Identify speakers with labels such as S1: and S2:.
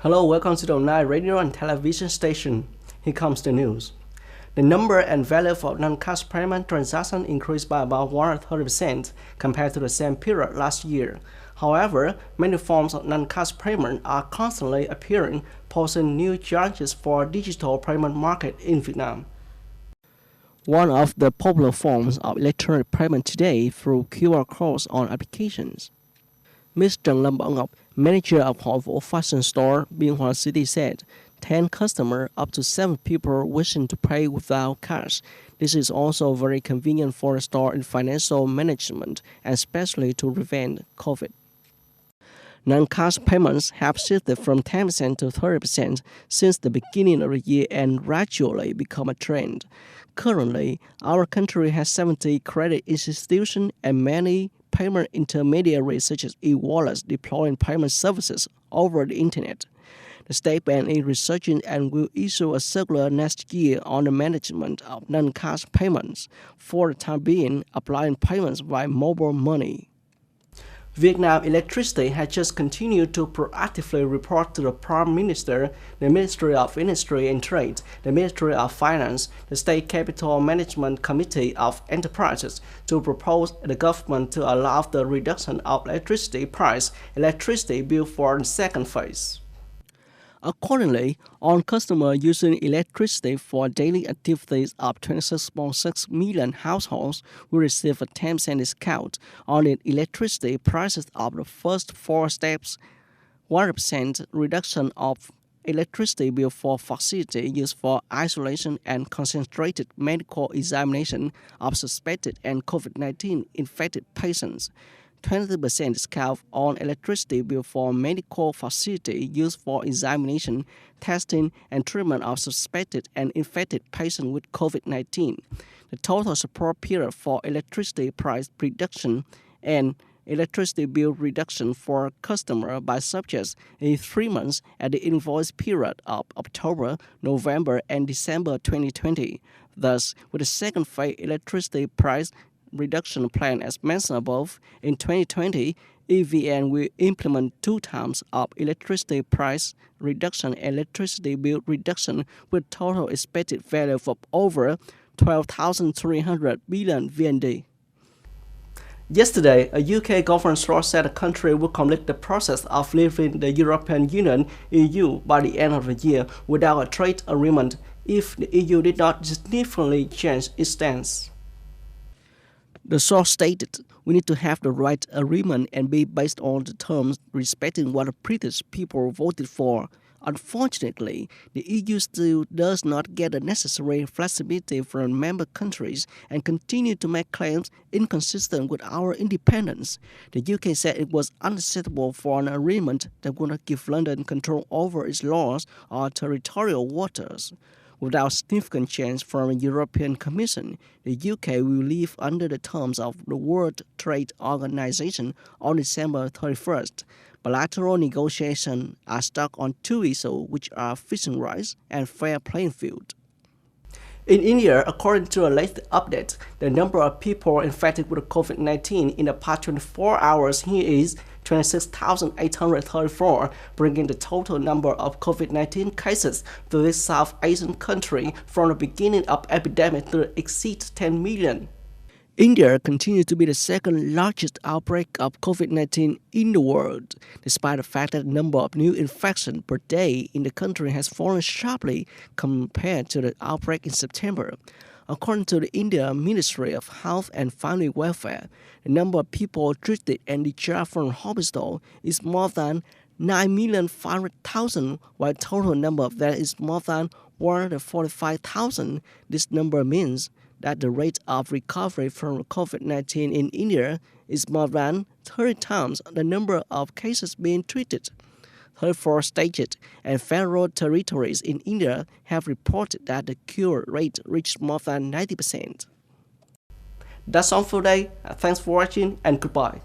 S1: Hello, welcome to the 9 radio and television station. Here comes the news. The number and value of non-cash payment transactions increased by about 130% compared to the same period last year. However, many forms of non-cash payment are constantly appearing, posing new challenges for the digital payment market in Vietnam. One of the popular forms of electronic payment today through QR codes on applications. Ms. Trần Lâm Bảo Ngọc, manager of Hội Vũ Fashion Store, Biên Hòa City said, 10 customers up to 7 people wishing to pay without cash. This is also very convenient for the store in financial management, and especially to prevent COVID. Non-cash payments have shifted from 10% to 30% since the beginning of the year and gradually become a trend. Currently, our country has 70 credit institutions and many payment intermediaries such as e-wallets deploying payment services over the internet. The state bank is researching and will issue a circular next year on the management of non-cash payments, for the time being applying payments via mobile money. Vietnam Electricity has just continued to proactively report to the Prime Minister, the Ministry of Industry and Trade, the Ministry of Finance, the State Capital Management Committee of Enterprises to propose the government to allow the reduction of electricity bill for the second phase. Accordingly, all customers using electricity for daily activities of 26.6 million households will receive a 10% discount on the electricity prices of the first 4 steps, 1% reduction of electricity bill for facility used for isolation and concentrated medical examination of suspected and COVID-19 infected patients. 20% discount on electricity bill for medical facility used for examination, testing, and treatment of suspected and infected patients with COVID-19. The total support period for electricity price reduction and electricity bill reduction for customer by subjects is 3 months at the invoice period of October, November, and December 2020. Thus, with the second phase electricity price reduction plan as mentioned above, in 2020, EVN will implement 2 times of electricity price reduction and electricity bill reduction with total expected value of over 12,300 billion VND. Yesterday, a UK government source said the country will complete the process of leaving the European Union (EU) by the end of the year without a trade agreement if the EU did not significantly change its stance. The source stated, "We need to have the right agreement and be based on the terms respecting what the British people voted for. Unfortunately, the EU still does not get the necessary flexibility from member countries and continue to make claims inconsistent with our independence." The UK said it was unacceptable for an agreement that would not give London control over its laws or territorial waters. Without significant change from the European Commission, the UK will leave under the terms of the World Trade Organization on December 31st. Bilateral negotiations are stuck on 2 issues, which are fishing rights and fair playing field. In India, according to a latest update, the number of people infected with COVID-19 in the past 24 hours here is 26,834, bringing the total number of COVID-19 cases to this South Asian country from the beginning of the epidemic to exceed 10 million. India continues to be the second largest outbreak of COVID-19 in the world, despite the fact that the number of new infections per day in the country has fallen sharply compared to the outbreak in September. According to the Indian Ministry of Health and Family Welfare, the number of people treated and discharged from hospital is more than 9,500,000, while the total number of that is more than 145,000. This number means that the rate of recovery from COVID-19 in India is more than 30 times the number of cases being treated. 34 states and federal territories in India have reported that the cure rate reached more than 90%. That's all for today. Thanks for watching and goodbye.